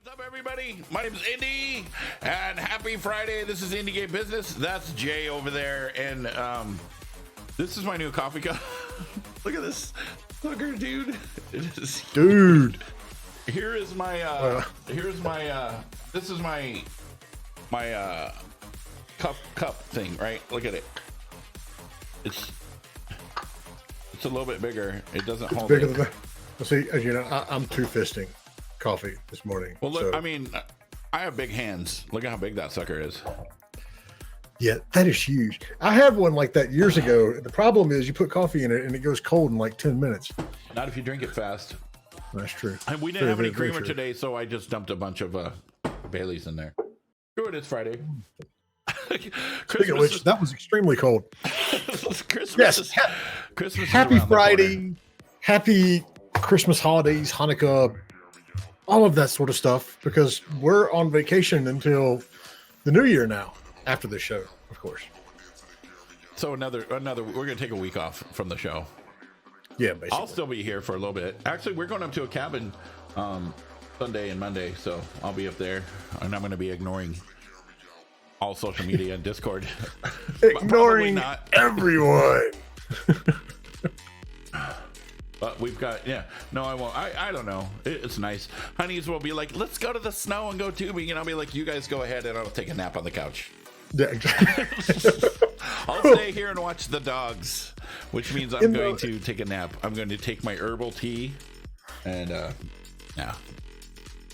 What's up, everybody? My name is Indy, and happy Friday. This is Indie Game Business. That's Jay over there, and this is my new coffee cup. Look at this sucker, dude. It is Dude. Here is my this is my cup thing, right? Look at it. It's a little bit bigger. It doesn't hold Bigger it. than that. Well, see, as you know, I'm two-fisting coffee this morning. Well, look, so. I mean, I have big hands. Look at how big that sucker is. Yeah, that is huge. I had one like that years ago. The problem is you put coffee in it and it goes cold in like 10 minutes. Not if you drink it fast. That's true. And we didn't have any creamer today, so I just dumped a bunch of Baileys in there. Sure, it is Friday. Speaking of which, that was extremely cold. Christmas. Yes. Is, Christmas. Happy is around the Friday. Happy Christmas holidays, Hanukkah, all of that sort of stuff, because we're on vacation until the new year now, after this show, of course. So another, we're going to take a week off from the show. Yeah, basically. I'll still be here for a little bit. Actually, we're going up to a cabin Sunday and Monday, so I'll be up there, and I'm going to be ignoring all social media and Discord. Ignoring not. everyone. But we've got, yeah, no, I won't. I don't know. It's nice. Honeys will be like, let's go to the snow and go tubing. And I'll be like, you guys go ahead and I'll take a nap on the couch. Yeah, exactly. I'll stay here and watch the dogs, which means I'm going to take a nap. I'm going to take my herbal tea and, yeah.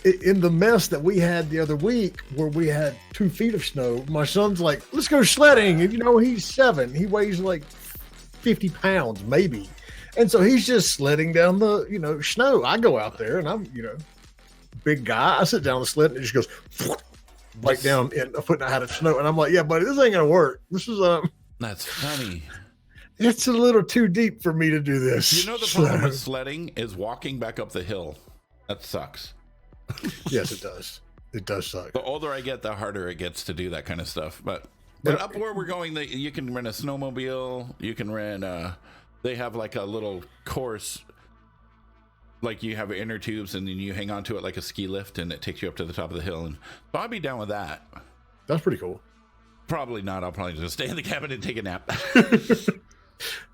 In the mess that we had the other week where we had 2 feet of snow, my son's like, let's go sledding. And, you know, he's 7. He weighs like 50 pounds, maybe. And so he's just sledding down the, snow. I go out there and I'm, big guy. I sit down the sled and it just goes right down in a foot and a half of snow. And I'm like, yeah, buddy, this ain't going to work. This is, That's funny. It's a little too deep for me to do this. You know, the problem with sledding is walking back up the hill. That sucks. Yes, it does. It does suck. The older I get, the harder it gets to do that kind of stuff. But up where we're going, you can rent a snowmobile. You can rent they have like a little course, like you have inner tubes and then you hang on to it like a ski lift and it takes you up to the top of the hill. And so I'd be down with that. That's pretty cool. Probably not. I'll probably just stay in the cabin and take a nap.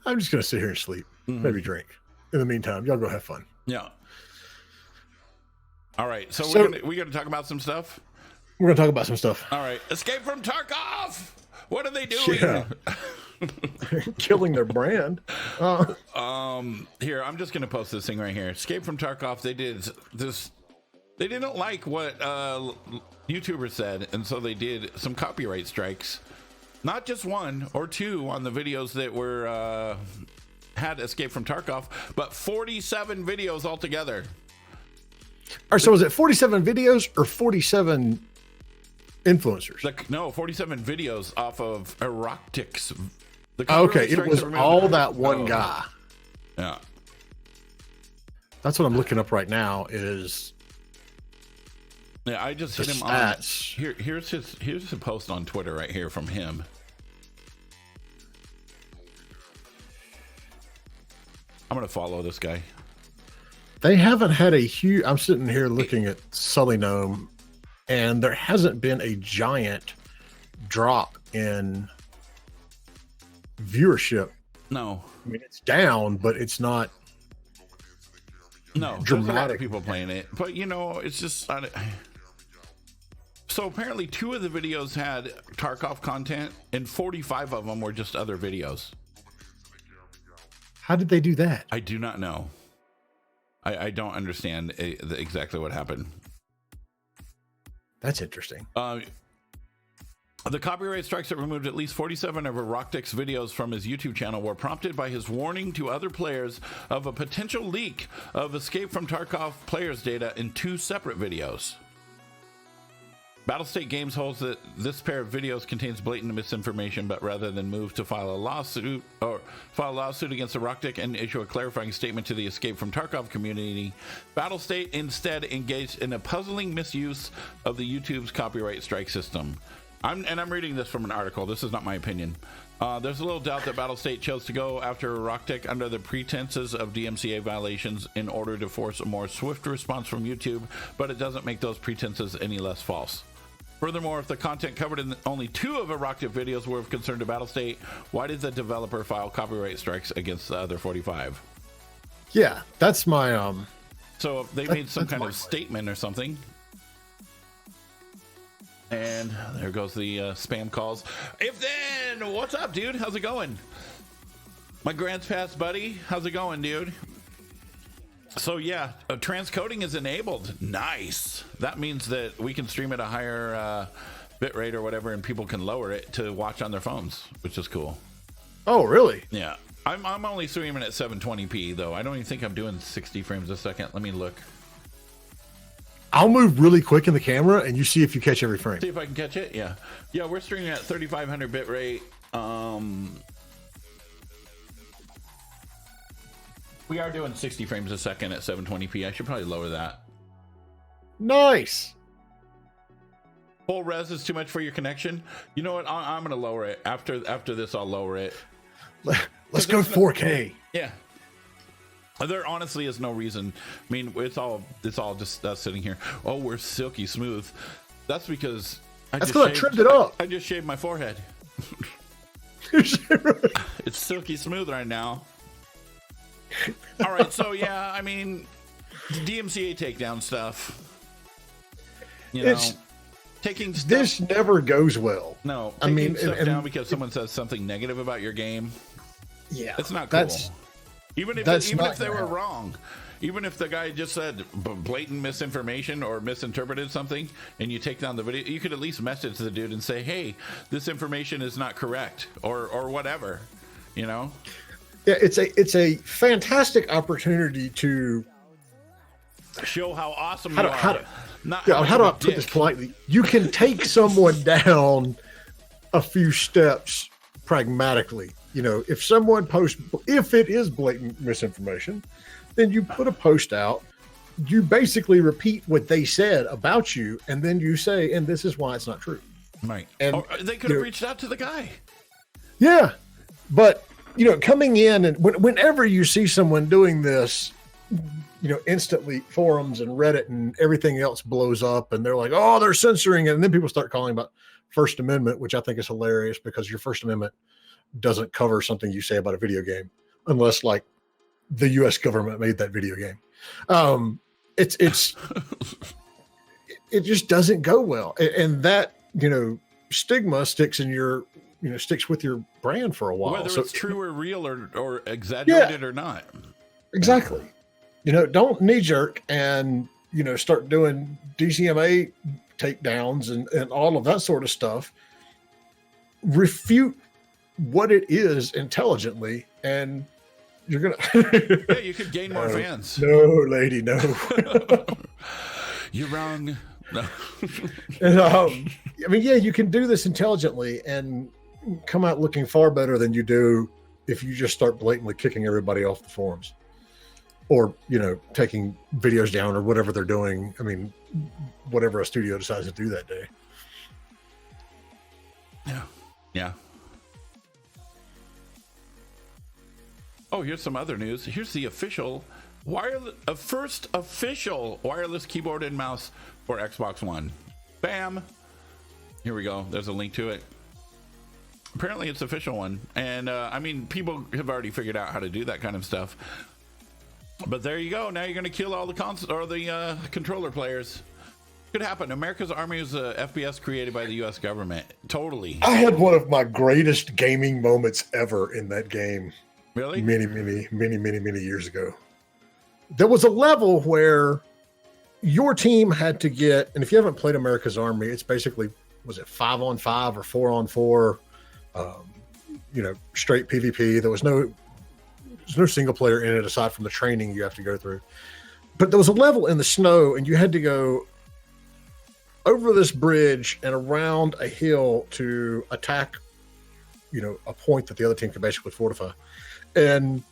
I'm just going to sit here and sleep, maybe drink. In the meantime, y'all go have fun. Yeah. All right. So we're going to talk about some stuff. We're going to talk about some stuff. All right. Escape from Tarkov. What are they doing? Yeah. Killing their brand. Here, I'm just going to post this thing right here. Escape from Tarkov. They did this. They didn't like what YouTubers said, and so they did some copyright strikes. Not just 1 or 2 on the videos that were had Escape from Tarkov, but 47 videos altogether. All right, so is it 47 videos or 47 influencers? No, 47 videos off of Eroctics. Okay, it was all that one guy. Yeah. That's what I'm looking up right now is... Yeah, I just hit him stats. On here's his post on Twitter right here from him. I'm gonna follow this guy. They haven't had a huge... I'm sitting here looking at Sully Gnome, and there hasn't been a giant drop in viewership. No. I mean, it's down, but it's not... No, dramatic. there's a lot of people playing it, but it's just so apparently 2 of the videos had Tarkov content and 45 of them were just other videos. How did they do that? I do not know. I don't understand exactly what happened. That's interesting. The copyright strikes that removed at least 47 of Eroctics videos from his YouTube channel were prompted by his warning to other players of a potential leak of Escape from Tarkov players' data in 2 separate videos. Battlestate Games holds that this pair of videos contains blatant misinformation, but rather than move to file a lawsuit against Eroctic and issue a clarifying statement to the Escape from Tarkov community, Battlestate instead engaged in a puzzling misuse of the YouTube's copyright strike system. I'm reading this from an article. This is not my opinion. There's a little doubt that Battlestate chose to go after Rocktick under the pretenses of DMCA violations in order to force a more swift response from YouTube, but it doesn't make those pretenses any less false. Furthermore, if the content covered in only 2 of the Rocktick videos were of concern to Battlestate, why did the developer file copyright strikes against the other 45? Yeah, that's my So they made some kind of statement or something. And there goes the spam calls. If then, what's up, dude? How's it going? My Grants Pass buddy, how's it going, dude? So yeah, transcoding is enabled. Nice. That means that we can stream at a higher bit rate or whatever, and people can lower it to watch on their phones, which is cool. Oh, really? Yeah. I'm only streaming at 720p though. I don't even think I'm doing 60 frames a second. Let me look. I'll move really quick in the camera, and you see if you catch every frame. See if I can catch it. Yeah, we're streaming at 3500 bit rate. We are doing 60 frames a second at 720p. I should probably lower that. Nice. Full res is too much for your connection. You know what? I'm gonna lower it after this. I'll lower it. Let's go 4K. Yeah. There honestly is no reason. I mean, it's all just us sitting here. Oh, we're silky smooth. That's because I trimmed it up. I just shaved my forehead. It's silky smooth right now. All right, so yeah, I mean, DMCA takedown stuff. You know, taking stuff, this never goes well. No, taking stuff down because someone says something negative about your game. Yeah, it's not cool. Even if they were wrong, even if the guy just said blatant misinformation or misinterpreted something, and you take down the video, you could at least message the dude and say, "Hey, this information is not correct," or whatever. You know. Yeah, it's a fantastic opportunity to show how awesome you are. How do I put this politely? You can take someone down a few steps pragmatically. You know, if someone posts, if it is blatant misinformation, then you put a post out. You basically repeat what they said about you, and then you say, "And this is why it's not true." Right. And they could have reached out to the guy. Yeah, but coming in and whenever you see someone doing this, instantly forums and Reddit and everything else blows up, and they're like, "Oh, they're censoring it," and then people start calling about First Amendment, which I think is hilarious because your First Amendment doesn't cover something you say about a video game unless like the US government made that video game. It just doesn't go well. And that, stigma sticks in your, sticks with your brand for a while. Whether it's true or real or exaggerated or not. Exactly. Don't knee jerk and, start doing DCMA takedowns and all of that sort of stuff. Refute what it is intelligently, and you're gonna yeah, you could gain more fans. No, lady, no. You're wrong. No. And, you can do this intelligently and come out looking far better than you do if you just start blatantly kicking everybody off the forums or taking videos down or whatever they're doing. I mean, whatever a studio decides to do that day. Yeah. Oh, here's some other news. Here's the first official wireless keyboard and mouse for Xbox One. Bam. Here we go. There's a link to it. Apparently it's an official one. And people have already figured out how to do that kind of stuff. But there you go. Now you're going to kill all the controller players. Could happen. America's Army is a FPS created by the U.S. government. Totally. I had one of my greatest gaming moments ever in that game. Really? Many years ago. There was a level where your team had to get, and if you haven't played America's Army, it's basically, was it 5-on-5 or 4-on-4, straight PvP. There's no single player in it aside from the training you have to go through. But there was a level in the snow, and you had to go over this bridge and around a hill to attack, a point that the other team could basically fortify. And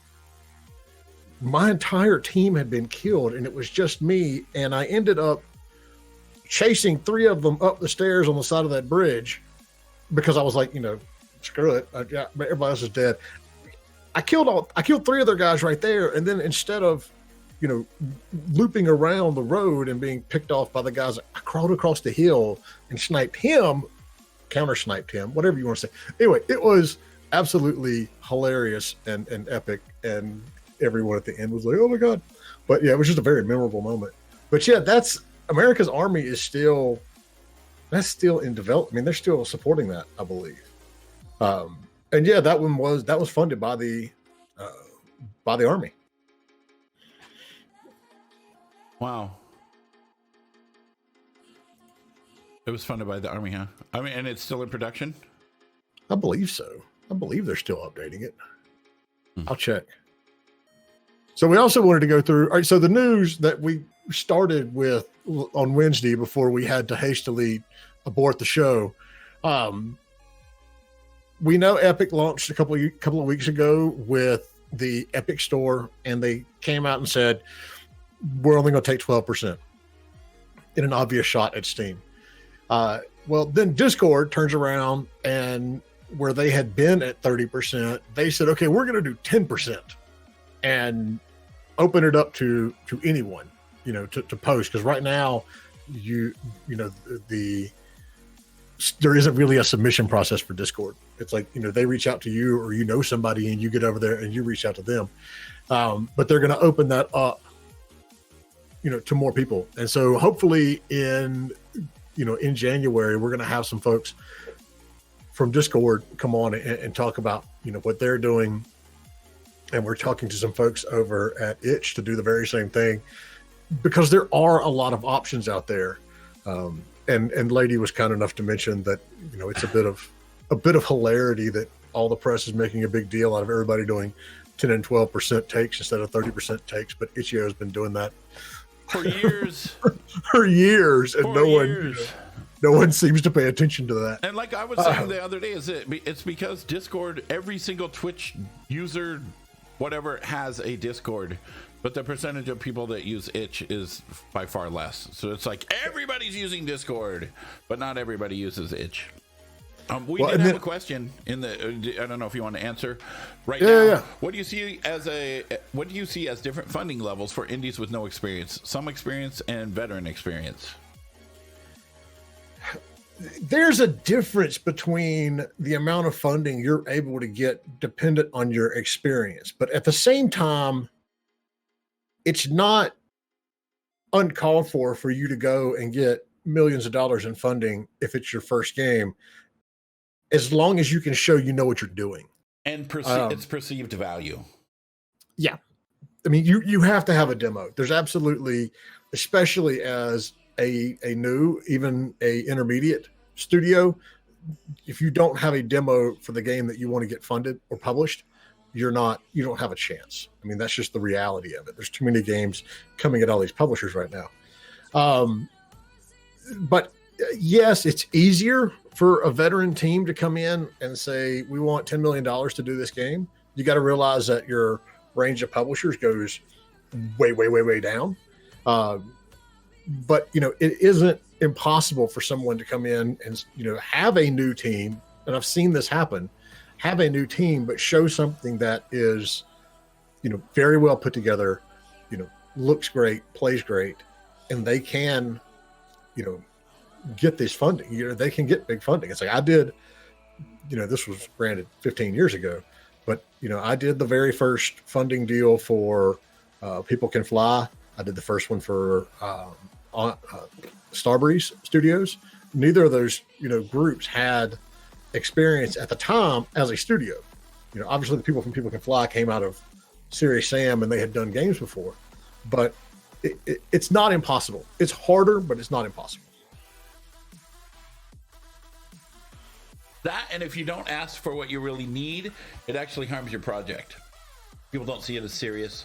my entire team had been killed, and it was just me. And I ended up chasing 3 of them up the stairs on the side of that bridge because I was like, screw it. Yeah, everybody else is dead. I killed 3 of their guys right there, and then instead of, looping around the road and being picked off by the guys, I crawled across the hill and sniped him, counter sniped him, whatever you want to say. Anyway, it was absolutely hilarious and epic, and everyone at the end was like, "Oh my god!" But yeah, it was just a very memorable moment. But yeah, that's America's Army is still in development. I mean, they're still supporting that, I believe. And yeah, that was funded by the Army. Wow. It was funded by the Army, huh? I mean, and it's still in production? I believe so. I believe they're still updating it. I'll check. So we also wanted to go through. All right, so the news that we started with on Wednesday before we had to hastily abort the show. We know Epic launched a couple of weeks ago with the Epic Store, and they came out and said, we're only going to take 12% in an obvious shot at Steam. Well, then Discord turns around, and where they had been at 30%, they said, okay, we're going to do 10% and open it up to anyone, to post. Because right now, there isn't really a submission process for Discord. It's like, they reach out to you, or somebody, and you get over there and you reach out to them. But they're going to open that up, to more people. And so hopefully in January, we're going to have some folks from Discord come on and talk about, what they're doing. And we're talking to some folks over at Itch to do the very same thing, because there are a lot of options out there. And Lady was kind enough to mention that, it's a bit of hilarity that all the press is making a big deal out of everybody doing 10 and 12% takes instead of 30% takes. But Itch.io has been doing that for years, and no one seems to pay attention to that. And like I was saying the other day, it's because Discord, every single Twitch user, whatever, has a Discord, but the percentage of people that use Itch is by far less. So it's like everybody's using Discord, but not everybody uses Itch. We did have a question in the. I don't know if you want to answer right now. Yeah. What do you see as different funding levels for indies with no experience, some experience, and veteran experience? There's a difference between the amount of funding you're able to get dependent on your experience, but at the same time, it's not uncalled for you to go and get millions of dollars in funding if it's your first game, as long as you can show what you're doing. And it's perceived value. Yeah. I mean, you have to have a demo. There's absolutely, especially as a new, even a intermediate studio, if you don't have a demo for the game that you want to get funded or published, you don't have a chance. I mean, that's just the reality of it. There's too many games coming at all these publishers right now. But yes, it's easier for a veteran team to come in and say, we want $10 million to do this game. You got to realize that your range of publishers goes way, way, way, way down. But, it isn't impossible for someone to come in and, have a new team. And I've seen this happen, have a new team, but show something that is, very well put together, looks great, plays great, and they can, get this funding. They can get big funding. It's like I did, this was granted 15 years ago, but, I did the very first funding deal for People Can Fly. I did the first one for Starbreeze Studios. Neither of those, groups had experience at the time as a studio. Obviously the people from People Can Fly came out of Serious Sam and they had done games before, but it's not impossible. It's harder, but it's not impossible. That, and if you don't ask for what you really need, it actually harms your project. People don't see it as serious.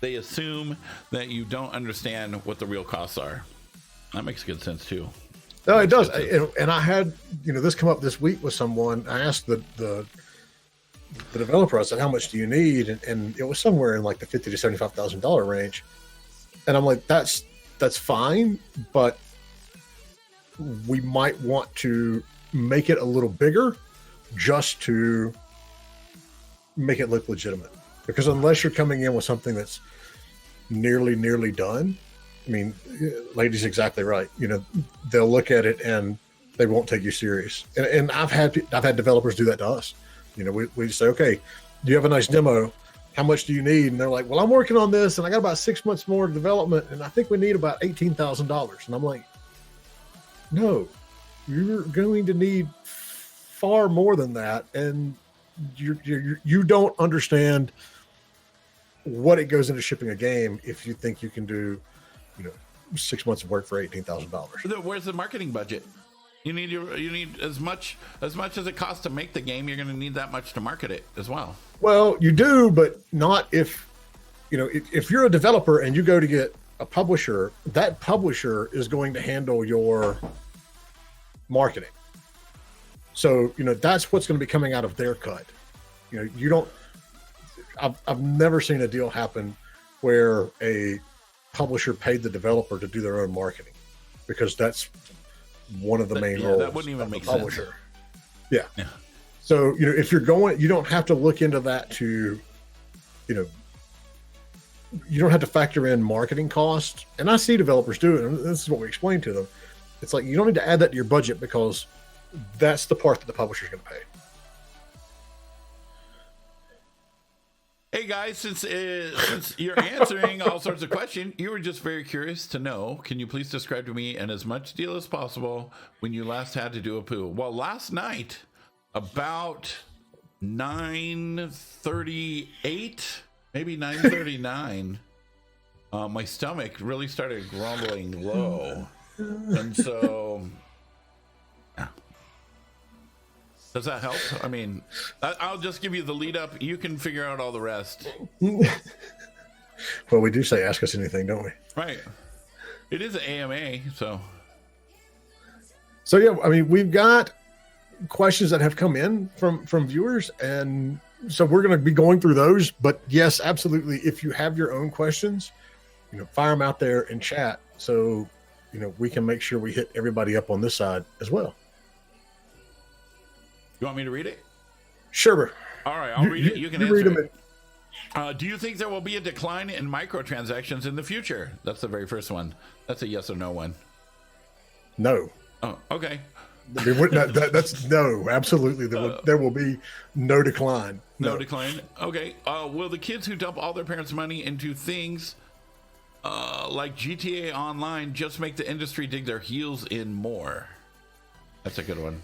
They assume that you don't understand what the real costs are. That makes good sense too. No, it does. And I had, this come up this week with someone. I asked the developer, I said, how much do you need? And it was somewhere in like the $50,000 to $75,000 range. And I'm like, that's fine, but we might want to make it a little bigger just to make it look legitimate. Because unless you're coming in with something that's nearly done, I mean, lady's exactly right. You know, they'll look at it and they won't take you serious. And I've had developers do that to us. You know, we say, okay, do you have a nice demo? How much do you need? And they're like, well, I'm working on this and I got about 6 months more development and I think we need about $18,000. And I'm like, no, you're going to need far more than that. And you don't understand what it goes into shipping a game if you think you can do, you know, 6 months of work for $18,000. Where's the marketing budget? You need as much as it costs to make the game. You're going to need that much to market it as well. Well, you do, but not if, you know, if you're a developer and you go to get a publisher, that publisher is going to handle your marketing. So, you know, that's what's going to be coming out of their cut. You know, you don't, I've never seen a deal happen where a publisher paid the developer to do their own marketing, because that's one of the main roles. That wouldn't even make publisher. Sense. Yeah. So, you know, if you're going, you don't have to look into that to, you know, you don't have to factor in marketing costs. And I see developers do it, and this is what we explain to them. It's like, you don't need to add that to your budget because that's the part that the publisher's going to pay. Hey guys, since you're answering all sorts of questions, you were just very curious to know, can you please describe to me in as much detail as possible when you last had to do a poo? Well, last night, about 9:38, maybe 9:39, my stomach really started grumbling low. And so, yeah. Does that help? I mean, I'll just give you the lead up. You can figure out all the rest. Well, we do say ask us anything, don't we? Right. It is an AMA, so. So, yeah, I mean, we've got questions that have come in from viewers, and so we're going to be going through those. But yes, absolutely. If you have your own questions, you know, fire them out there in chat so, you know, we can make sure we hit everybody up on this side as well. You want me to read it? Sure. All right, I'll read it. You can answer it. Do you think there will be a decline in microtransactions in the future? That's the very first one. That's a yes or no one. No. Oh, okay. That's no, absolutely. There will be no decline. No decline. Okay. Will the kids who dump all their parents' money into things like GTA Online just make the industry dig their heels in more? That's a good one.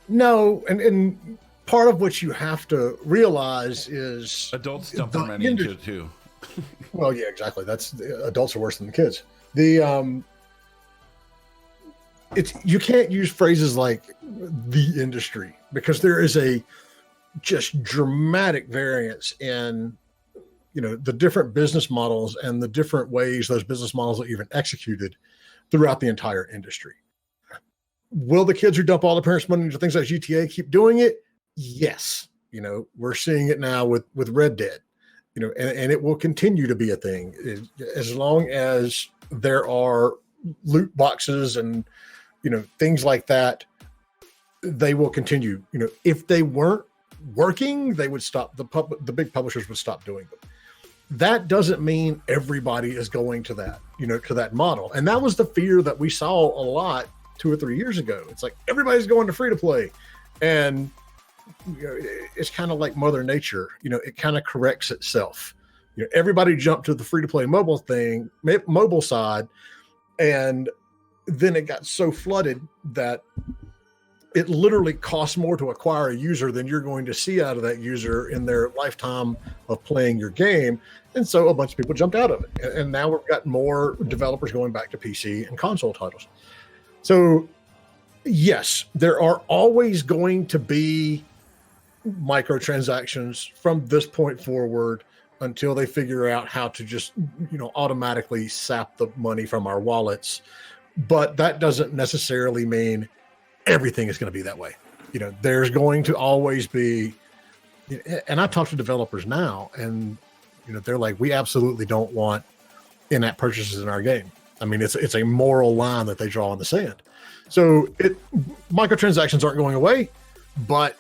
No, and part of what you have to realize is adults dump their money into it too. Well, yeah, exactly. Adults are worse than the kids. You can't use phrases like the industry, because there is a just dramatic variance in, you know, the different business models and the different ways those business models are even executed throughout the entire industry. Will the kids who dump all the parents' money into things like GTA keep doing it? Yes. You know, we're seeing it now with Red Dead, you know, and it will continue to be a thing as long as there are loot boxes and, you know, things like that. They will continue. You know, if they weren't working, they would stop. The big publishers would stop doing them. That doesn't mean everybody is going to that, you know, to that model. And that was the fear that we saw a lot 2 or 3 years ago. It's like everybody's going to free to play, and you know, it's kind of like Mother Nature. You know, it kind of corrects itself. You know, everybody jumped to the free to play mobile side, and then it got so flooded that it literally costs more to acquire a user than you're going to see out of that user in their lifetime of playing your game. And so a bunch of people jumped out of it, and now we've got more developers going back to PC and console titles. So, yes, there are always going to be microtransactions from this point forward until they figure out how to just, you know, automatically sap the money from our wallets. But that doesn't necessarily mean everything is going to be that way. You know, there's going to always be, and I talk to developers now, and, you know, they're like, we absolutely don't want in-app purchases in our game. I mean, it's a moral line that they draw in the sand. So microtransactions aren't going away, but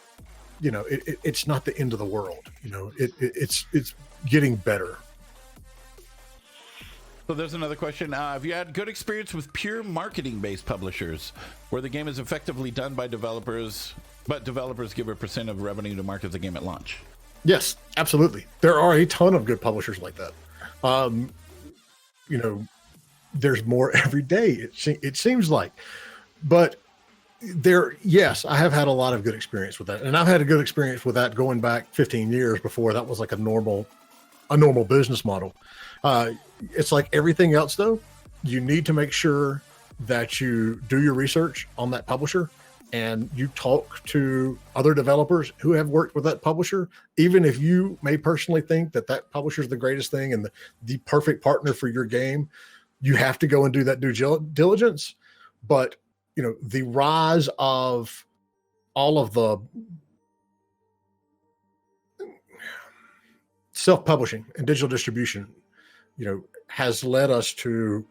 it's not the end of the world. It's getting better. So there's another question. Have you had good experience with pure marketing-based publishers, where the game is effectively done by developers, but developers give a % of revenue to market the game at launch? Yes, absolutely. There are a ton of good publishers like that. There's more every day. It seems like, but yes, I have had a lot of good experience with that, and I've had a good experience with that going back 15 years before that was like a normal business model. It's like everything else, though. You need to make sure that you do your research on that publisher and you talk to other developers who have worked with that publisher. Even if you may personally think that publisher is the greatest thing and the perfect partner for your game, you have to go and do that due diligence. But, the rise of all of the self-publishing and digital distribution, has led us to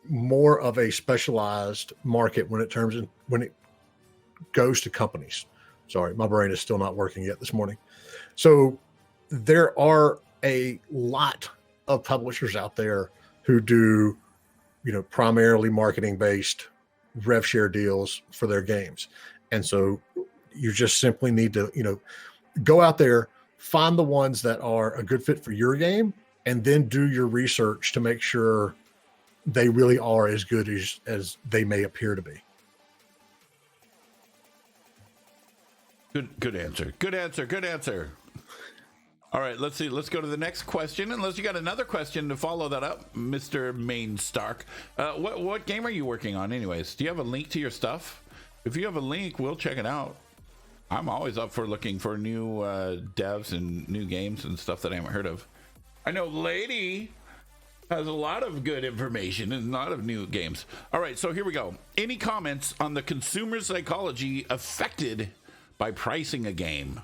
more of a specialized market when it goes to companies. Sorry, my brain is still not working yet this morning. So there are a lot of publishers out there who do, primarily marketing-based rev share deals for their games. And so you just simply need to, go out there, find the ones that are a good fit for your game, and then do your research to make sure they really are as good as they may appear to be. Good answer. All right, let's see. Let's go to the next question. Unless you got another question to follow that up, Mr. Main Stark. What game are you working on anyways? Do you have a link to your stuff? If you have a link, we'll check it out. I'm always up for looking for new devs and new games and stuff that I haven't heard of. I know Lady has a lot of good information and a lot of new games. All right, so here we go. Any comments on the consumer psychology affected by pricing a game?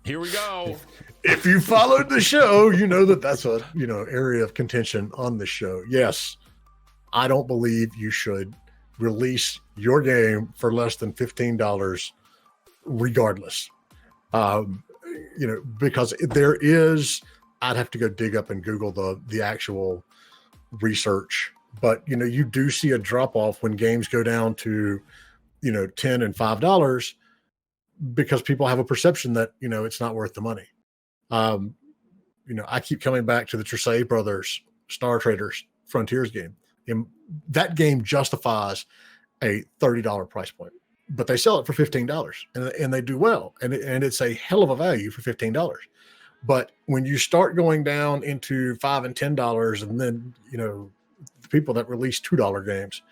Here we go. If you followed the show, you know that's a area of contention on the show. Yes, I don't believe you should release your game for less than $15 regardless. Because there is, I'd have to go dig up and Google the actual research, but you do see a drop off when games go down to $10 and $5 because people have a perception that it's not worth the money. I keep coming back to the Tracey Brothers Star Traders Frontiers game. And that game justifies a $30 price point, but they sell it for $15 and they do well. And it's a hell of a value for $15. But when you start going down into $5 and $10, and then, the people that release $2 games,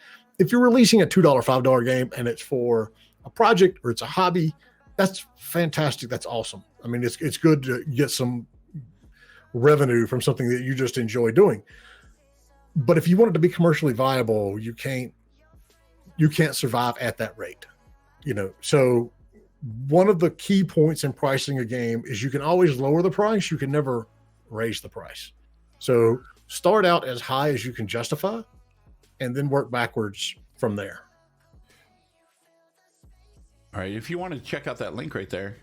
if you're releasing a $2, $5 game and it's for a project or it's a hobby, that's fantastic. That's awesome. I mean, it's good to get some revenue from something that you just enjoy doing. But if you want it to be commercially viable, you can't survive at that rate. So one of the key points in pricing a game is you can always lower the price. You can never raise the price. So start out as high as you can justify and then work backwards from there. All right, if you want to check out that link right there.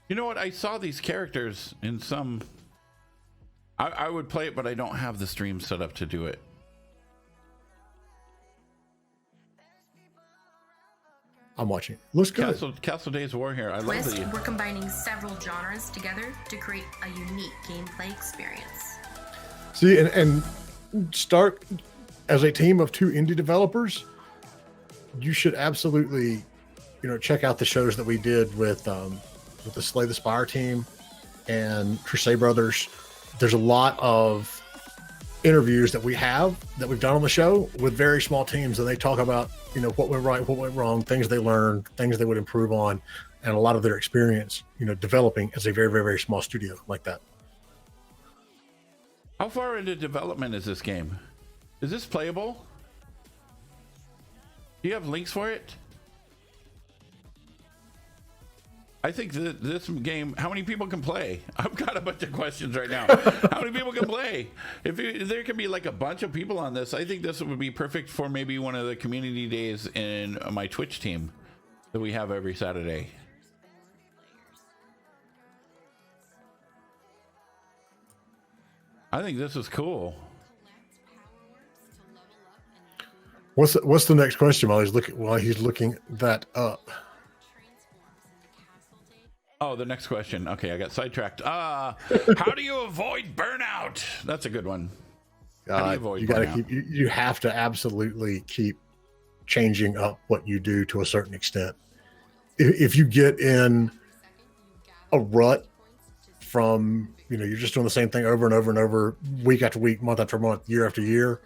You know what? I saw these characters in some... I would play it, but I don't have the stream set up to do it. I'm watching. Looks good. Castle Days War here. I love the... We're combining several genres together to create a unique gameplay experience. See, and start as a team of 2 indie developers. You should absolutely, check out the shows that we did with the Slay the Spire team and Tracey Brothers. There's a lot of interviews that we've done on the show with very small teams, and they talk about, what went right, what went wrong, things they learned, things they would improve on, and a lot of their experience, developing as a very, very, very small studio like that. How far into development is this game? Is this playable? Do you have links for it? I think that this game, how many people can play? I've got a bunch of questions right now. How many people can play? If there can be like a bunch of people on this, I think this would be perfect for maybe one of the community days in my Twitch team. that we have every Saturday. I think this is cool. What's the next question while he's looking that up? Oh, the next question. Okay, I got sidetracked. How do you avoid burnout? That's a good one. How do you avoid You got to burnout? you have to absolutely keep changing up what you do to a certain extent. If you get in a rut from, you're just doing the same thing over and over and over, week after week, month after month, year after year,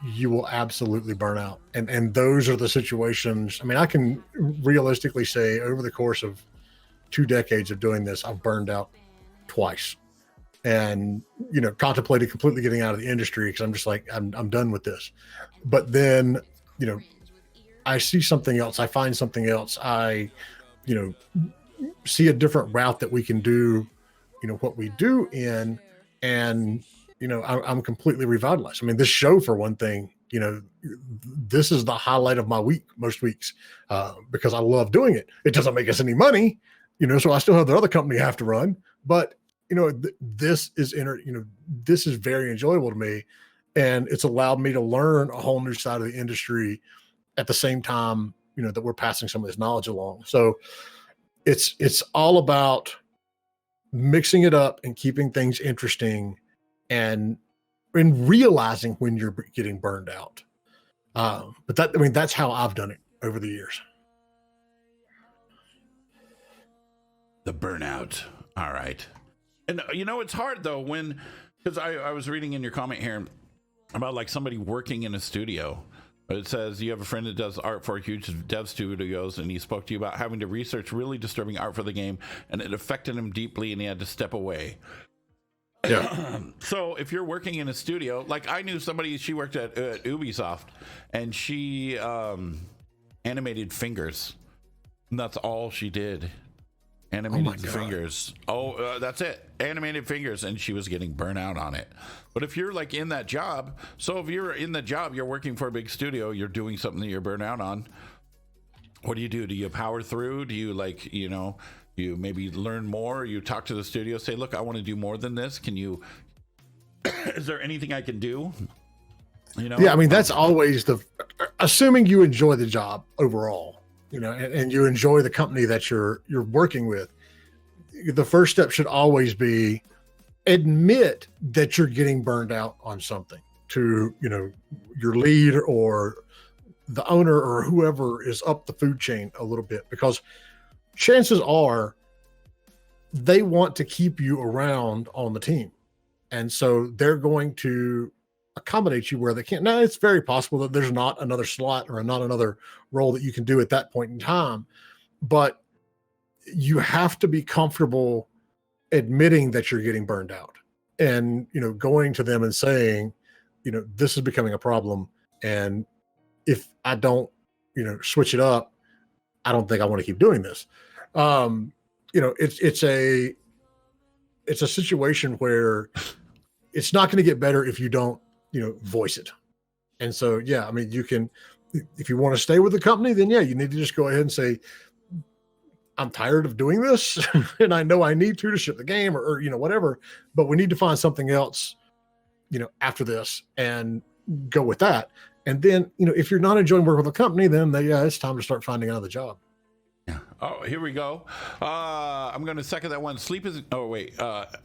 you will absolutely burn out. And those are the situations. I mean, I can realistically say over the course of 2 decades of doing this, I've burned out twice, and contemplated completely getting out of the industry because I'm just like, I'm done with this. But then I see something else, I find something else, I see a different route that we can do what we do in, and I'm completely revitalized. I mean, this show, for one thing, this is the highlight of my week most weeks, because I love doing it. It doesn't make us any money, so I still have the other company I have to run, but this is this is very enjoyable to me, and it's allowed me to learn a whole new side of the industry at the same time that we're passing some of this knowledge along. So it's all about mixing it up and keeping things interesting, and realizing when you're getting burned out. But that's how I've done it over the years. The burnout. All right. And it's hard though because I was reading in your comment here about like somebody working in a studio. It says you have a friend that does art for huge dev studios, and he spoke to you about having to research really disturbing art for the game, and it affected him deeply, and he had to step away. Yeah. So if you're working in a studio, like I knew somebody, she worked at Ubisoft, and she animated fingers, and that's all she did. Animated fingers. That's it. Animated fingers, and she was getting burnt out on it. But if you're like in that job, so if you're in the job, you're working for a big studio, you're doing something that you're burnt out on. What do? Do you power through? Do you you maybe learn more? You talk to the studio, say, look, I want to do more than this. Can you? Is there anything I can do? Yeah, I mean, that's always assuming you enjoy the job overall. And you enjoy the company that you're working with. The first step should always be admit that you're getting burned out on something to, your lead or the owner or whoever is up the food chain a little bit, because chances are they want to keep you around on the team. And so they're going to accommodate you where they can. Now, it's very possible that there's not another slot or not another role that you can do at that point in time, but you have to be comfortable admitting that you're getting burned out, and going to them and saying, this is becoming a problem, and if I don't switch it up, I don't think I want to keep doing this. It's a situation where it's not going to get better if you don't voice it. And so, yeah, I mean, you can, if you want to stay with the company, then yeah, you need to just go ahead and say, I'm tired of doing this and I know I need to ship the game or whatever, but we need to find something else, after this, and go with that. And then, if you're not enjoying working with the company, then it's time to start finding another job. Yeah. Oh, here we go. I'm going to second that one. Sleep is. Oh, wait.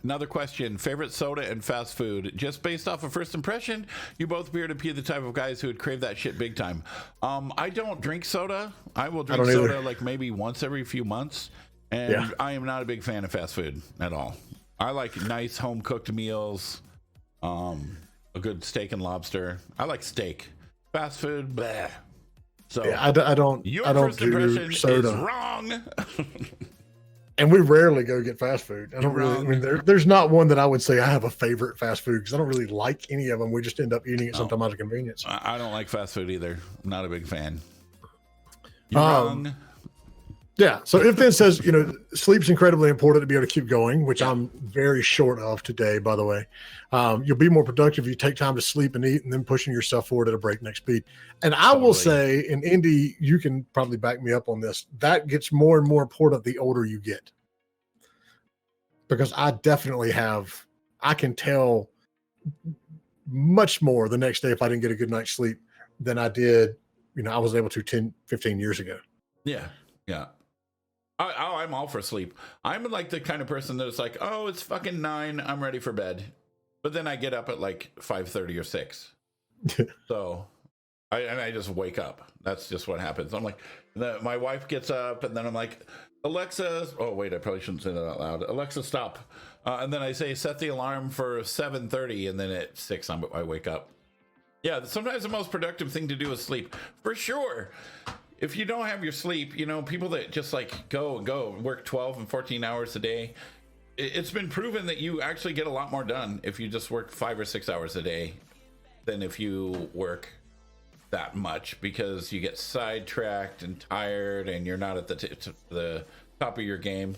Another question. Favorite soda and fast food? Just based off of first impression, you both appear to be the type of guys who would crave that shit big time. I don't drink soda. I will drink soda like maybe once every few months. And I am not a big fan of fast food at all. I like nice home cooked meals, a good steak and lobster. I like steak. Fast food, bleh. So yeah, I don't do soda. Is wrong. And we rarely go get fast food. I don't really. I mean, there's not one that I would say I have a favorite fast food, because I don't really like any of them. We just end up eating it sometimes out of convenience. I don't like fast food either. I'm not a big fan. You're wrong. Yeah. So if then says, sleep's incredibly important to be able to keep going, which I'm very short of today, by the way. You'll be more productive if you take time to sleep and eat and then pushing yourself forward at a breakneck speed. And I will say, and Indy, you can probably back me up on this, that gets more and more important the older you get. Because I definitely I can tell much more the next day if I didn't get a good night's sleep than I did, I was able to 10, 15 years ago. Yeah. Yeah. I'm all for sleep. I'm like the kind of person that's like, oh, it's fucking 9. I'm ready for bed. But then I get up at like 5:30 or 6. So I just wake up. That's just what happens. I'm like, my wife gets up and then I'm like, Alexa. Oh, wait, I probably shouldn't say that out loud. Alexa, stop. And then I say, set the alarm for 7:30. And then at 6, I wake up. Yeah, sometimes the most productive thing to do is sleep. For sure. If you don't have your sleep, people that just like go work 12 and 14 hours a day, it's been proven that you actually get a lot more done if you just work 5 or 6 hours a day than if you work that much, because you get sidetracked and tired and you're not at the top of your game.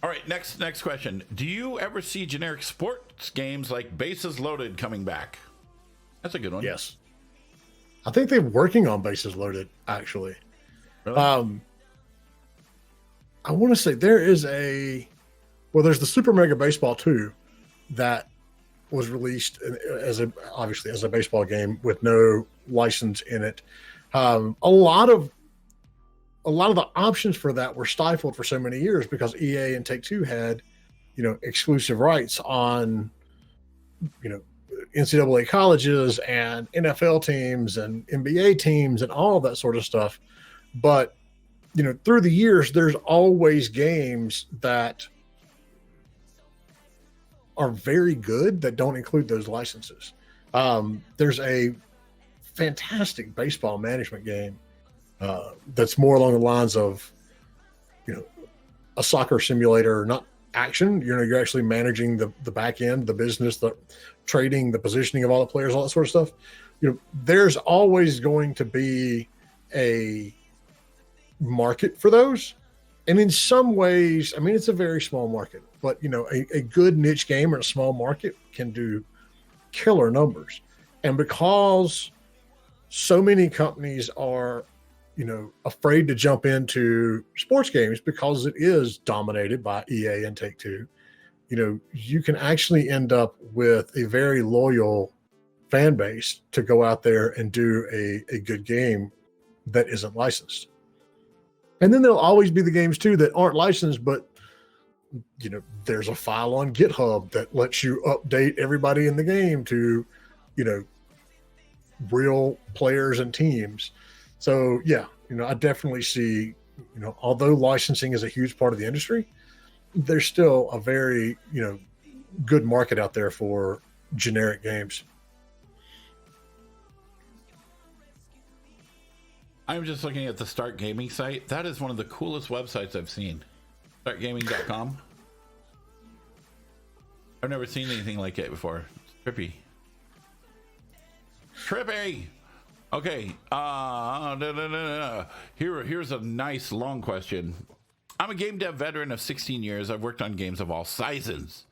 All right, next question. Do you ever see generic sports games like Bases Loaded coming back? That's a good one. Yes. I think they're working on Bases Loaded, actually. Really? I want to say there's the Super Mega Baseball 2 that was released obviously as a baseball game with no license in it. A lot of the options for that were stifled for so many years because EA and Take-Two had, exclusive rights on, NCAA colleges and NFL teams and NBA teams and all of that sort of stuff. But, through the years, there's always games that are very good that don't include those licenses. There's a fantastic baseball management game that's more along the lines of, a soccer simulator, not action. You're actually managing the back end, the business, the trading, the positioning of all the players, all that sort of stuff. There's always going to be a market for those. And in some ways, it's a very small market, but a good niche game in a small market can do killer numbers. And because so many companies are, afraid to jump into sports games because it is dominated by EA and Take-Two, you can actually end up with a very loyal fan base to go out there and do a good game that isn't licensed. And then there'll always be the games too that aren't licensed, but there's a file on GitHub that lets you update everybody in the game to, real players and teams. So yeah, I definitely see, although licensing is a huge part of the industry, there's still a very, good market out there for generic games. I'm just looking at the Start Gaming site. That is one of the coolest websites I've seen. Startgaming.com. I've never seen anything like it before. It's trippy. Okay. Here's a nice long question. I'm a game dev veteran of 16 years. I've worked on games of all sizes.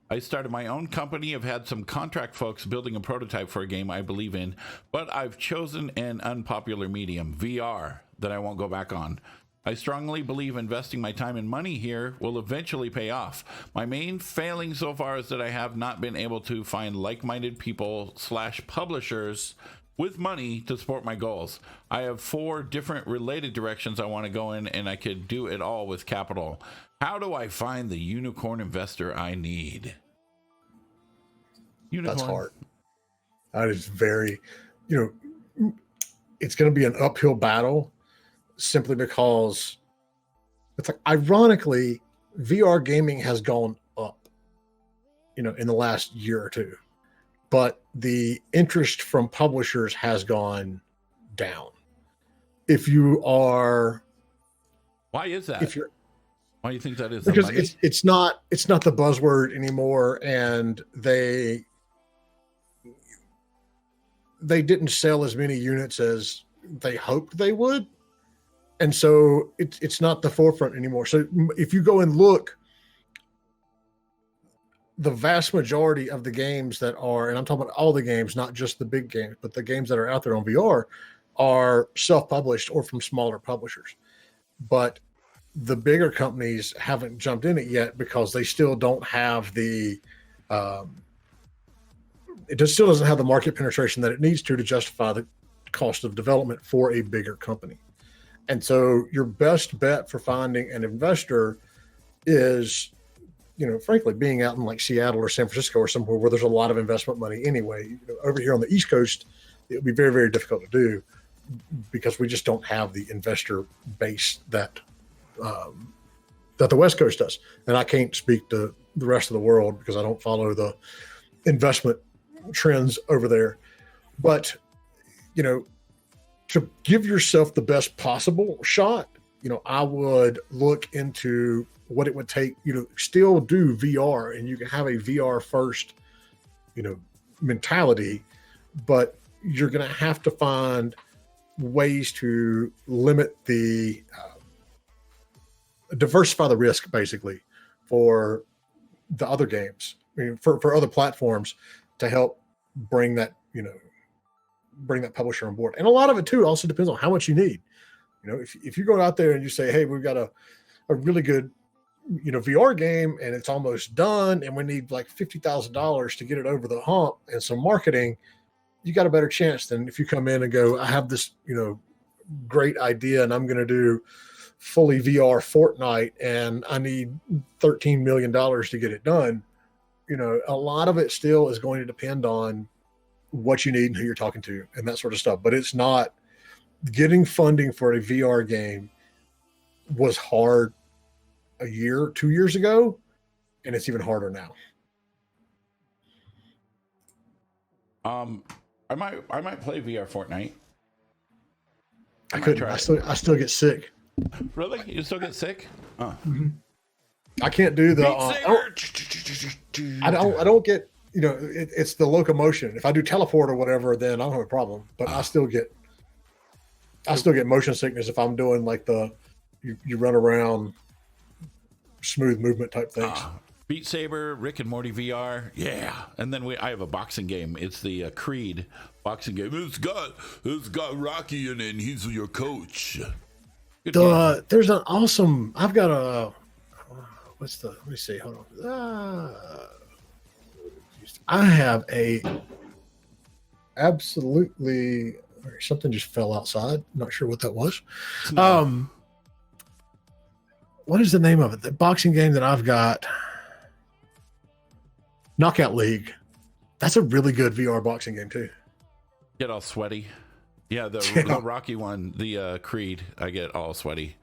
I started my own company. I've had some contract folks building a prototype for a game I believe in, but I've chosen an unpopular medium, VR, that I won't go back on. I strongly believe investing my time and money here will eventually pay off. My main failing so far is that I have not been able to find like-minded people / publishers with money to support my goals. I have 4 different related directions I want to go in, and I could do it all with capital. How do I find the unicorn investor I need? That's hard. That is very, it's going to be an uphill battle simply because it's like, ironically, VR gaming has gone up, in the last year or two, but the interest from publishers has gone down. If you are, why is that? Why do you think that is? Because it's not the buzzword anymore, and they didn't sell as many units as they hoped they would. And so it's not the forefront anymore. So if you go and look, the vast majority of the games that are, and I'm talking about all the games, not just the big games, but the games that are out there on VR are self-published or from smaller publishers. But the bigger companies haven't jumped in it yet because they still don't have the, still doesn't have the market penetration that it needs to justify the cost of development for a bigger company. And so your best bet for finding an investor is, frankly, being out in like Seattle or San Francisco or somewhere where there's a lot of investment money anyway. Over here on the East Coast, it would be very, very difficult to do because we just don't have the investor base that the West Coast does. And I can't speak to the rest of the world because I don't follow the investment trends over there. But, to give yourself the best possible shot, I would look into what it would take, still do VR, and you can have a VR first, mentality, but you're going to have to find ways to limit the, diversify the risk basically for the other games, for other platforms to help bring that, bring that publisher on board. And a lot of it too also depends on how much you need. If you go out there and you say, hey, we've got a really good, VR game and it's almost done and we need like $50,000 to get it over the hump and some marketing, you got a better chance than if you come in and go, I have this, great idea and I'm going to do fully VR Fortnite and I need $13 million to get it done. A lot of it still is going to depend on what you need and who you're talking to and that sort of stuff. But it's not, getting funding for a VR game was hard a year, 2 years ago, and it's even harder now. I might play VR Fortnite. I couldn't. I still get sick. Really? You still get sick? Mm-hmm. I can't do the. I don't get. It's the locomotion. If I do teleport or whatever, then I don't have a problem. But I still get motion sickness if I'm doing like you run around, smooth movement type things. Beat Saber, Rick and Morty VR, yeah. And then I have a boxing game. It's the Creed boxing game. It's got Rocky in it, and he's your coach. There's an awesome. I've got a. Let me see. Hold on. I have a absolutely. Something just fell outside. Not sure what that was. What is the name of it? The boxing game that I've got. Knockout League. That's a really good VR boxing game too. Get all sweaty. Yeah, the Rocky one, the Creed, I get all sweaty.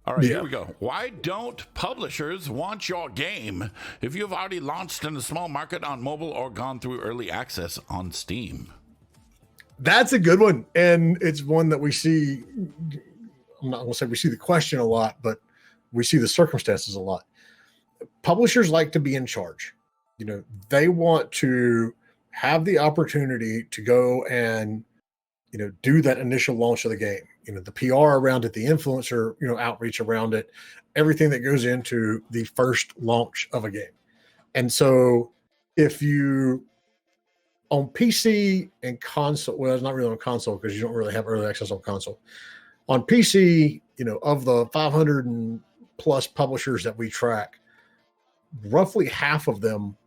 All right, Here we go. Why don't publishers want your game if you've already launched in a small market on mobile or gone through early access on Steam? That's a good one. And it's one that we see. I'm not going to say we see the question a lot, but we see the circumstances a lot. Publishers like to be in charge. They want to have the opportunity to go and, do that initial launch of the game. The PR around it, the influencer, outreach around it, everything that goes into the first launch of a game. And so if you on PC and console, well, it's not really on console because you don't really have early access on console. On PC, of the 500 and plus publishers that we track, roughly half of them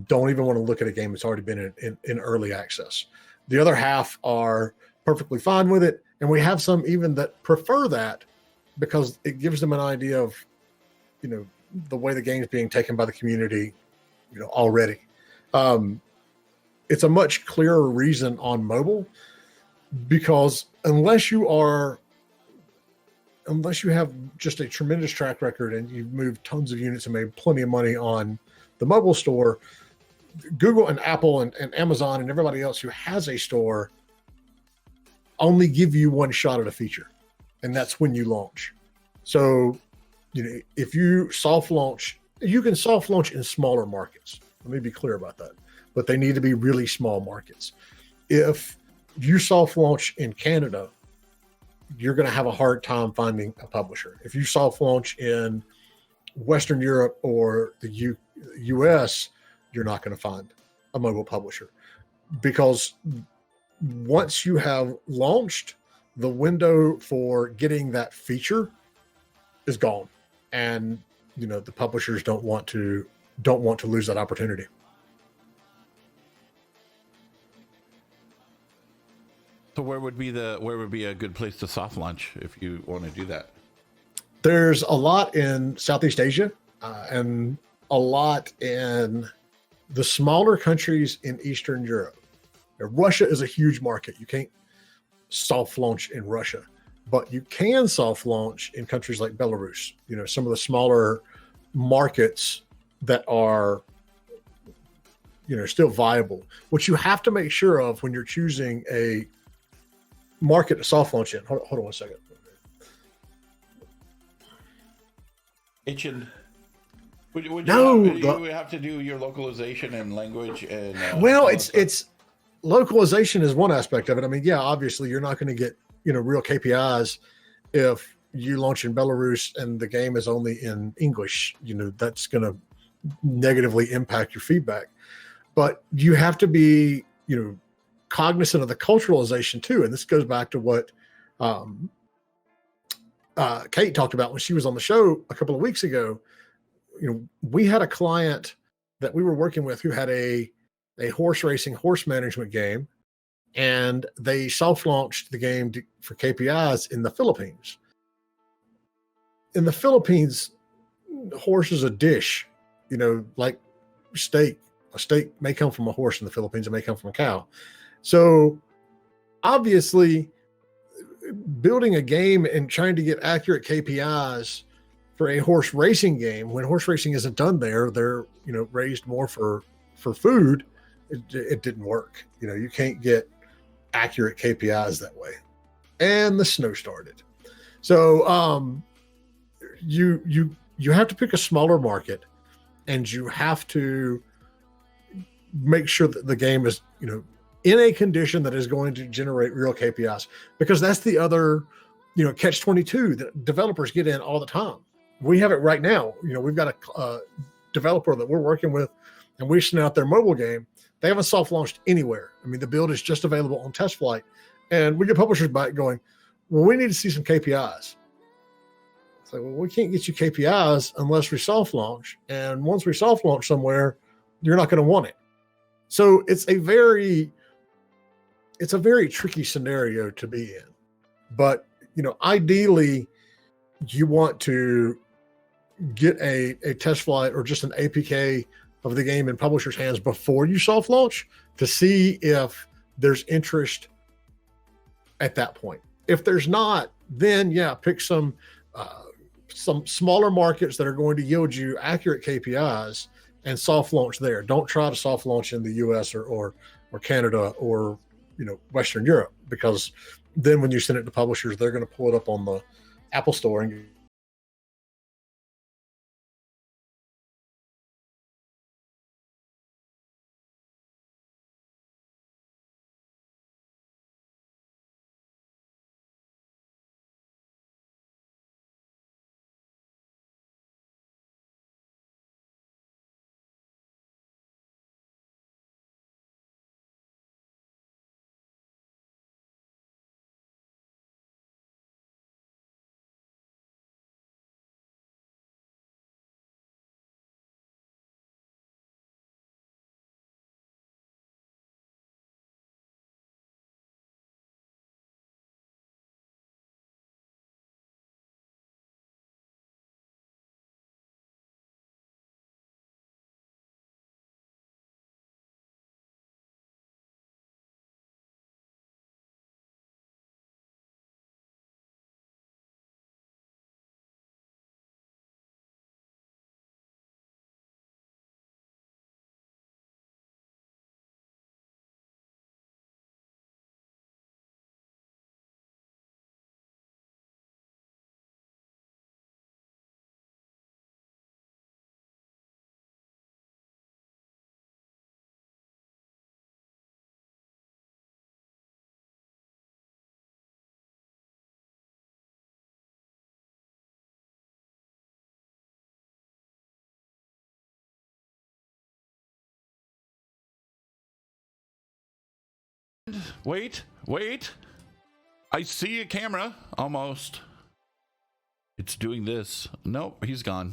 don't even want to look at a game that's already been in early access. The other half are perfectly fine with it. And we have some even that prefer that because it gives them an idea of, the way the game is being taken by the community, already. It's a much clearer reason on mobile because unless you have just a tremendous track record and you've moved tons of units and made plenty of money on the mobile store, Google and Apple and Amazon and everybody else who has a store only give you one shot at a feature, and that's when you launch. So, if you soft launch, you can soft launch in smaller markets. Let me be clear about that, but they need to be really small markets. If you soft launch in Canada you're going to have a hard time finding a publisher. If you soft launch in Western Europe or the US, you're not going to find a mobile publisher, because once you have launched, the window for getting that feature is gone, and the publishers don't want to lose that opportunity. So where would be a good place to soft launch if you want to do that? There's a lot in Southeast Asia, and a lot in the smaller countries in Eastern Europe. Now, Russia is a huge market. You can't soft launch in Russia, but you can soft launch in countries like Belarus. Some of the smaller markets that are still viable. What you have to make sure of when you're choosing a market to soft launch in. Hold on one second. Would you have to do your localization and language and well, it's localization is one aspect of it. I mean, yeah, obviously you're not going to get real KPIs if you launch in Belarus and the game is only in English. That's going to negatively impact your feedback. But you have to be cognizant of the culturalization too, and this goes back to what Kate talked about when she was on the show a couple of weeks ago. We had a client that we were working with who had a horse racing, horse management game, and they soft launched the game for KPIs in the Philippines. In the Philippines, horse is a dish, like steak. A steak may come from a horse in the Philippines, it may come from a cow. So obviously, building a game and trying to get accurate KPIs for a horse racing game, when horse racing isn't done there, they're raised more for food. It didn't work. You can't get accurate KPIs that way. And the snow started. So you have to pick a smaller market, and you have to make sure that the game is in a condition that is going to generate real KPIs, because that's the other catch 22 that developers get in all the time. We have it right now. We've got a developer that we're working with, and we sent out their mobile game. They haven't soft launched anywhere. I mean, the build is just available on Test Flight, and we get publishers back going, well, we need to see some KPIs. It's like, well, we can't get you KPIs unless we soft launch. And once we soft launch somewhere, you're not going to want it. So it's a very tricky scenario to be in. But, ideally, you want to get a test flight or just an APK of the game in publishers' hands before you soft launch to see if there's interest at that point. If there's not, then pick some smaller markets that are going to yield you accurate KPIs and soft launch there. Don't try to soft launch in the US or Canada or Western Europe, because then when you send it to publishers, they're going to pull it up on the Apple Store and Wait. I see a camera. Almost. It's doing this. Nope, he's gone.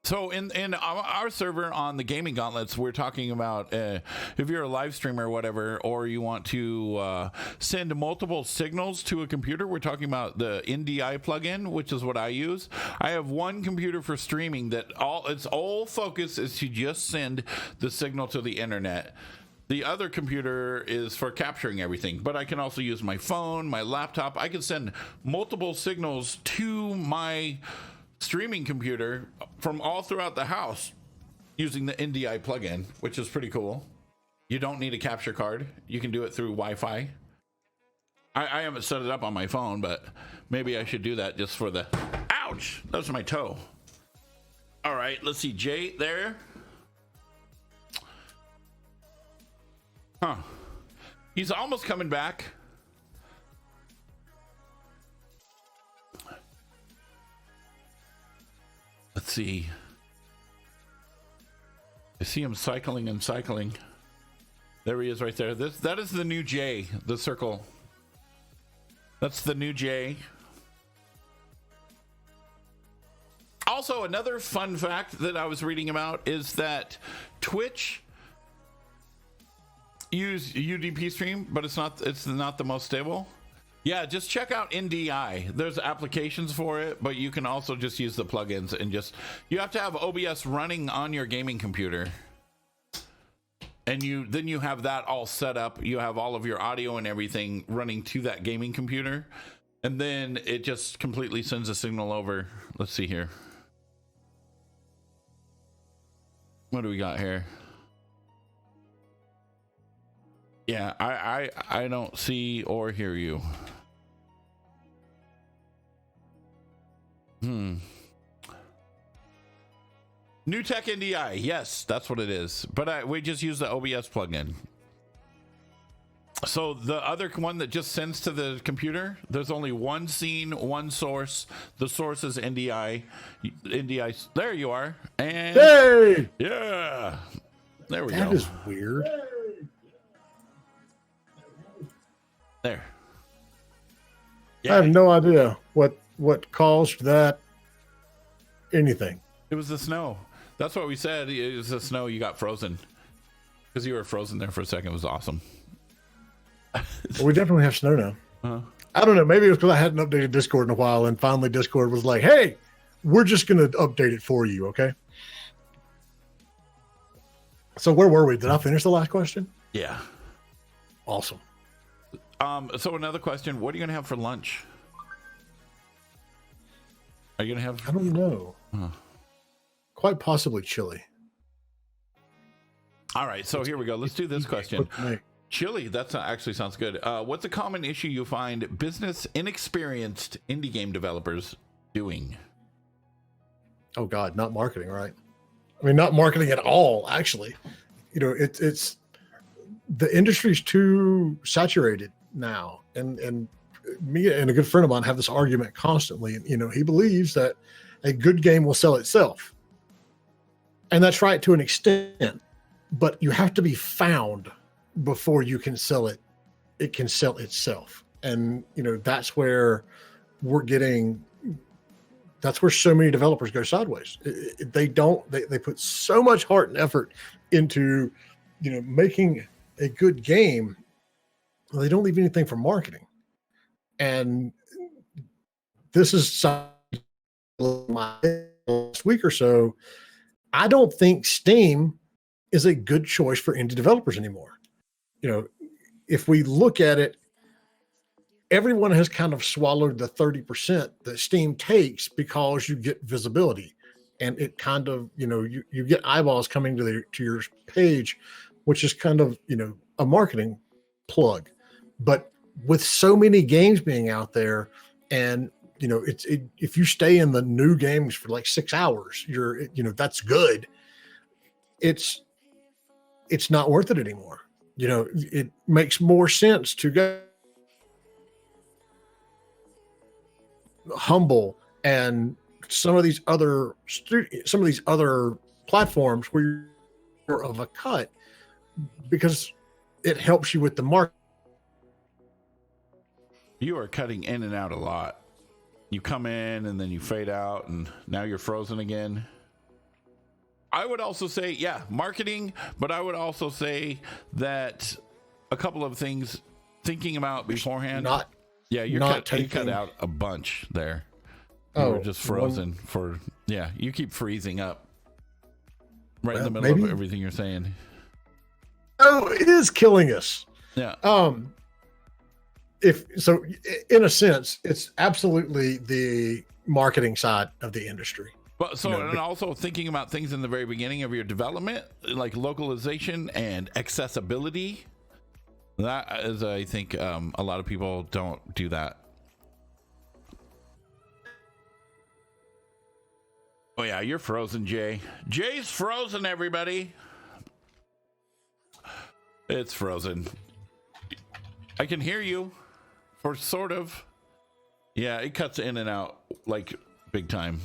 So in our server on the Gaming Gauntlets, we're talking about if you're a live streamer or whatever, or you want to send multiple signals to a computer, we're talking about the NDI plugin, which is what I use. I have one computer for streaming that its whole focus is to just send the signal to the internet. The other computer is for capturing everything, but I can also use my phone, my laptop. I can send multiple signals to my streaming computer from all throughout the house using the NDI plugin, which is pretty cool. You don't need a capture card. You can do it through Wi-Fi. I haven't set it up on my phone, but maybe I should do that just for the... Ouch! That was my toe. All right, let's see. Jay there. Huh. He's almost coming back. Let's see. I see him cycling and cycling. There he is right there. That is the new J, the circle. That's the new J. Also, another fun fact that I was reading about is that Twitch use UDP stream, but it's not the most stable. Yeah, just check out NDI. There's applications for it, but you can also just use the plugins and you have to have OBS running on your gaming computer. And then you have that all set up. You have all of your audio and everything running to that gaming computer. And then it just completely sends a signal over. Let's see here. What do we got here? Yeah, I don't see or hear you. New Tech NDI. Yes, that's what it is. But we just use the OBS plugin. So the other one that just sends to the computer, there's only one scene, one source. The source is NDI. NDI. There you are. And hey, yeah, there we go. That is weird. There. Yeah. I have no idea what caused that. Anything. It was the snow. That's what we said. It was the snow. You got frozen because you were frozen there for a second. It was awesome. Well, we definitely have snow now. Uh-huh. I don't know. Maybe it was because I hadn't updated Discord in a while, and finally Discord was like, "Hey, we're just going to update it for you." Okay. So where were we? Did I finish the last question? Yeah. Awesome. So another question: what are you going to have for lunch? Are you going to have? I don't know. Quite possibly chili. All right. So here we go. Let's do this question. Chili. That actually sounds good. What's a common issue you find business inexperienced indie game developers doing? Oh God, not marketing, right? I mean, not marketing at all. Actually, it's the industry's too saturated now, and me and a good friend of mine have this argument constantly. He believes that a good game will sell itself, and that's right to an extent. But you have to be found before you can sell it. It can sell itself, and that's where that's where so many developers go sideways. They put so much heart and effort into making a good game. Well, they don't leave anything for marketing. And this is my last week or so. I don't think Steam is a good choice for indie developers anymore. If we look at it, everyone has kind of swallowed the 30% that Steam takes because you get visibility, and it kind of, you get eyeballs coming to your page, which is kind of, a marketing plug. But with so many games being out there, and if you stay in the new games for like 6 hours, that's good. It's not worth it anymore. It makes more sense to go Humble and some of these other platforms where of a cut because it helps you with the market. You are cutting in and out a lot. You come in and then you fade out, and now you're frozen again. I would also say, yeah, marketing, but I would also say that a couple of things thinking about beforehand. You cut out a bunch there. You were just frozen you keep freezing up right in the middle of everything you're saying. Oh, it is killing us. Yeah. In a sense, it's absolutely the marketing side of the industry. But and also thinking about things in the very beginning of your development, like localization and accessibility. That is, I think, a lot of people don't do that. Oh yeah, you're frozen, Jay. Jay's frozen, everybody. It's frozen. I can hear you, for sort of. Yeah, it cuts in and out like big time.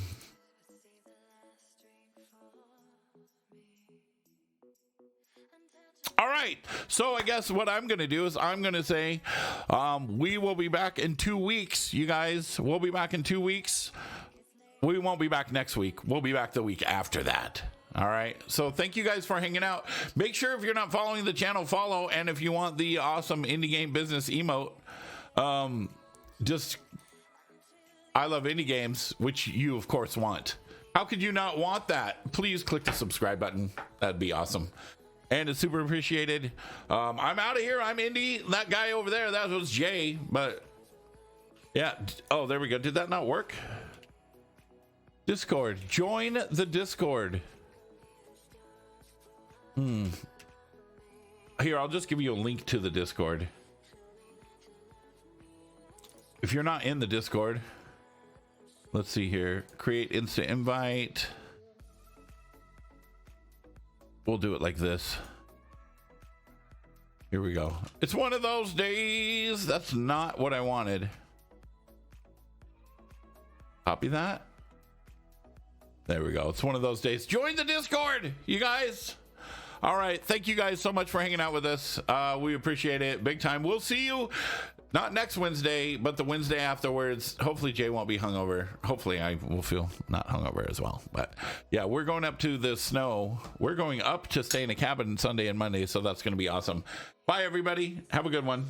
All right, so I guess what I'm going to do is I'm going to say we will be back in 2 weeks, you guys. We'll be back in 2 weeks. We won't be back next week. We'll be back the week after that. All right, so thank you guys for hanging out. Make sure if you're not following the channel, follow. And if you want the awesome indie game business emote, just I love indie games, which you of course want. How could you not want that? Please click the subscribe button. That'd be awesome. And it's super appreciated. I'm out of here. I'm Indy. That guy over there, that was Jay. But yeah. Oh, there we go. Did that not work? Discord. Join the Discord. Here, I'll just give you a link to the Discord. If you're not in the Discord, let's see here. Create instant invite. We'll do it like this. Here we go. It's one of those days. That's not what I wanted. Copy that. There we go. It's one of those days. Join the Discord, you guys. All right. Thank you guys so much for hanging out with us. We appreciate it big time. We'll see you not next Wednesday, but the Wednesday afterwards. Hopefully Jay won't be hungover. Hopefully I will feel not hungover as well. But yeah, we're going up to the snow. We're going up to stay in a cabin Sunday and Monday. So that's going to be awesome. Bye, everybody. Have a good one.